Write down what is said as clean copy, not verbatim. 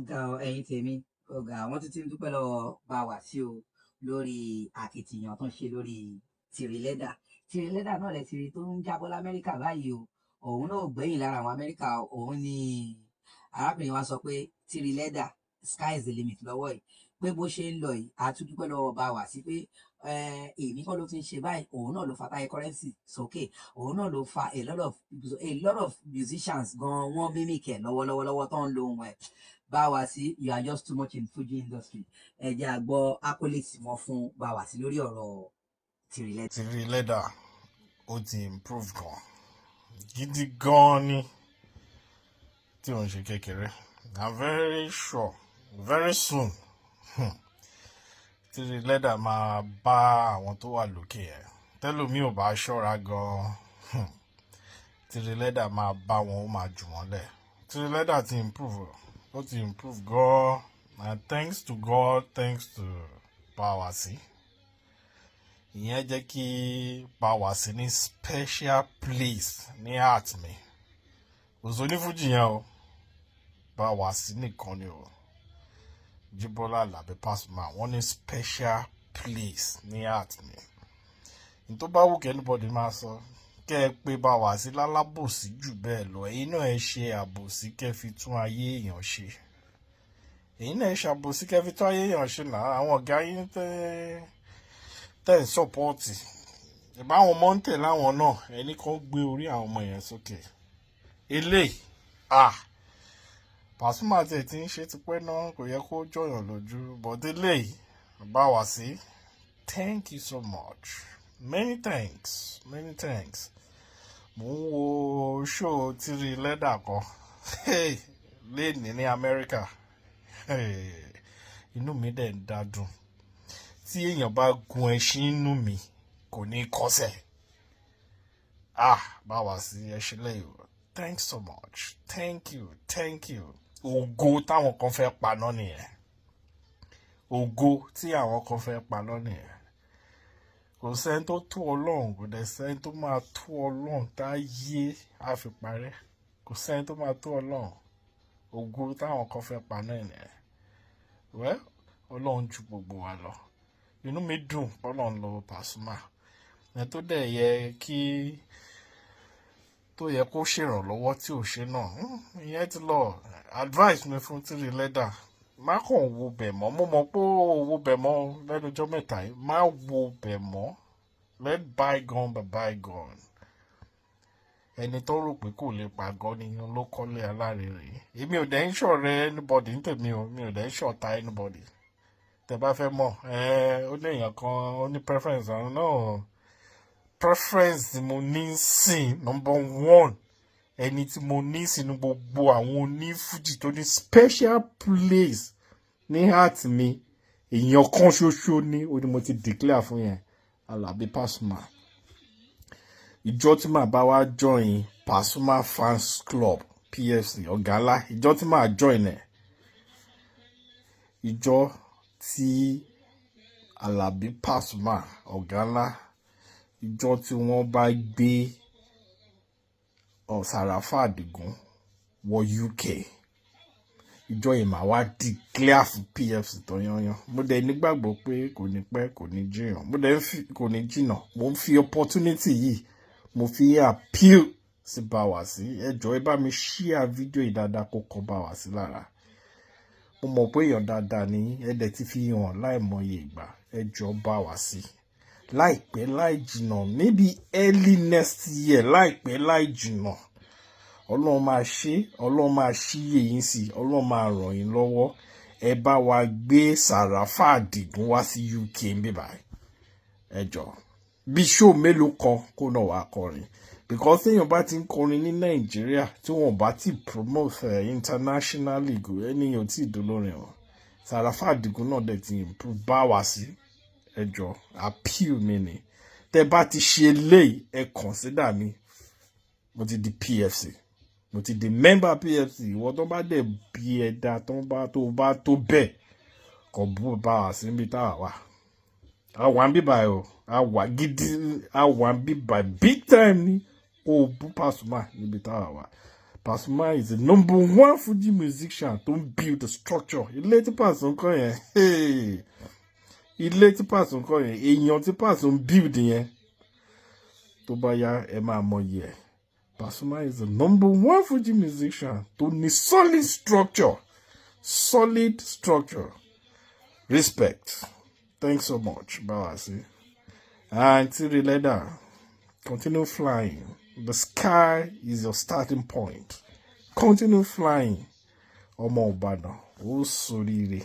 ga ọ ẹ̀yin tèmi ọ̀gá àwọn tó ti ń dúpẹ́ lọ́wọ́ bá wà sí o lórí àkìtìyàn tó ń ṣe lórí tìrì lẹ́dà náà lẹ ti rí tó ń jábọ́ lamẹ́ríkà báyìí o òun náà ò gbẹ̀yìn lára àwọn amẹ́ríkà òun ni arábìnrin wa sọ pé tìrì lẹ́dà sky is the limit lọ́wọ́ yìí pé bó ṣe ń lọ yìí a tún dúpẹ́ lọ́wọ́ bá wà sí pé èmi kọ́ ló ti ń ṣe báyìí òun náà ló fa táyé currency sókè òun náà ló fa a lot of musicians gan wọ́n mímìkì ẹ̀ lọ́wọ́lọ́wọ́ tó ń lo ohun ẹ̀ bá wà sí you are just too much in Fuji industry ẹ jẹ́ a gbọ́ accolades wọn fún bá wà sí lórí ọ̀rọ̀ tìrì lẹ́dà ó ti improve gan gidi gan ni tí òun ṣe kékeré I'm very sure very soon tìrì lẹ́dà máa bá àwọn tó wà lókè ẹ̀ tẹ́lómi ò bá ṣọ́ra gan tìrì lẹ́dà máa bá wọn ó máa jù wọ́n lẹ̀ tìrì lẹ́dà ti improve ó ti improve gan and thanks to God thanks to Bawasi ìyẹn jẹ́ kí Bawasi ní special place ní heart mi òṣò ní fújì yẹn o Bawasi nìkan ni o Jíbọ́lá Àlàbí Pasuma wọ́n ní special place ní heart mi ní tó bá wù kí anybody máa sọ kẹ́ ẹ pé Bawasi lálábòsí jù bẹ́ẹ̀ lọ èyí náà ẹ ṣe àbòsí kẹ́ fi tún ayé èèyàn ṣe èyí náà ẹ ṣàbòsí kẹ́ fi tún ayé èèyàn ṣe náà àwọn ọ̀gá yín tẹ́ ń sọ́pọ́ọ̀tì ìbá àwọn ọmọ ń tẹ̀ láwọn náà ẹni kan gbé orí àwọn ọmọ yẹn sókè eléyìí Pasuma tẹ̀ tí ń ṣe tipẹ́ náà kò yẹ kó jọyàn lójú but eléyìí Bawasi thank you so much many thanks mo ń wo show tìrì lẹ́dà kan léèní ní Amẹ́ríkà inú mi dẹ̀ ń dádùn tí èèyàn bá gun ẹṣin inú mi kò ní kọsẹ̀ Bawasi ẹṣin lẹ́yìn thanks so much thank you ògo táwọn kan fẹ́ paná nìyẹn ògo tí àwọn kan fẹ́ paná nìyẹn kò sẹ́ni tó tó Ọlọ́run kò dẹ̀ sẹ́ni tó máa tó Ọlọ́run tá yé á fi parẹ́ kò sẹ́ni tó máa tó Ọlọ́run ògo táwọn kan fẹ́ paná nìyẹn Ọlọ́run ju gbogbo wa lọ inú mi dùn Ọlọ́run lọ Pasuma ẹ tó dẹ̀ yẹ kó ṣèrànlọ́wọ́ tí ò ṣe náà ìyẹn ti lọ advice mi fún tìrì lẹ́dà má kàn wo bẹ̀ mọ́ mo mọ̀ pé ó wo bẹ̀ mọ́ lẹ́nu ọjọ́ mẹ́ta yìí má wo bẹ̀ mọ́ let bygone be bygone ẹni tó rò pé kò lè pàgọ́ ni ló kọ́lé alárinrin èmi ò dẹ̀ ń ṣọ̀rẹ́ anybody nítèmi o mi ò dẹ̀ ń ṣọ̀tá anybody tẹ́ bá fẹ́ mọ̀ ó ní èèyàn kan ó ní preference àwọn náà preference tí mo ní sìn number one ẹni tí mo ní sínú gbogbo àwọn onífújì tó ní special place ní heart mi èèyàn kan ṣoṣo ní ó ní mo ti declare fún yẹn Àlàbí Pasuma ìjọ tí màá bá wá join Pasuma fans club PFC Gala ìjọ tí màá join ẹ̀ ìjọ tí Àlàbí Pasuma Gala ìjọ tí wọ́n bá gbé Sàràfà Àdìgún wọ UK ìjọ yìí máa wá declare fún PFC tó yanyan mo dẹ̀ nígbàgbọ́ pé kò ní pẹ́ kò ní jìnnà kò ní jìnnà mo ń fi opportunity yìí mo fi appeal sí Bawasi ẹ jọ̀ọ́ ẹ bá mi share fídíò yìí dáadáa kó kọ Bawasi lára mo mọ̀ pé èèyàn dáadáa ni ẹ dẹ̀ ti fi hàn láìmọye ìgbà ẹ jọ̀ọ́ Bawasi láìpẹ́ láì jìnnà maybe early next year láìpẹ́ láì jìnnà Ọlọ́run máa ṣíyè yín sí Ọlọ́run máa ràn yín lọ́wọ́ ẹ bá wa gbé Sàràfà Àdìgún wá sí UK ń bíbá ẹ jọ̀ọ́ bí show mélòó kan kó náà wá kọrin because èèyàn bá ti ń kọrin ní Nàìjíríà tí wọ́n bá ti promote internationally go ènìyàn tí ìdólórin wọn Sàràfà Àdìgún náà dẹ̀ ti improve Bawasi ẹ jọ̀ọ́ appeal mi ni tẹ́ bá ti ṣe léyìí ẹ consider mi mo ti di PFC mo ti di member PFC ìwọ tó bá dẹ̀ bí ẹ̀dá tó bá tó bẹ́ẹ̀ kò bú Bawasi níbi táwa wà àwa ń bíbà o àwa gidi àwa ń bíbà big time ni kò bú Pasuma níbi táwa wà Pasuma is the #1 Fuji musician to build the structure. Ilé tí Pasuma kọ́ yẹn. Hey. Ilé tí Pasuma kọ́ yẹn. Èèyàn tí Pasuma build yẹn. Tó bá yá, ẹ máa mọyì ẹ̀. Pasuma is the #1 Fuji musician to need solid structure. Solid structure. Respect. Thanks so much, Bawasi. And Tiri, continue flying. The sky is your starting point. Continue flying. Omo Obana. Oh, sorry.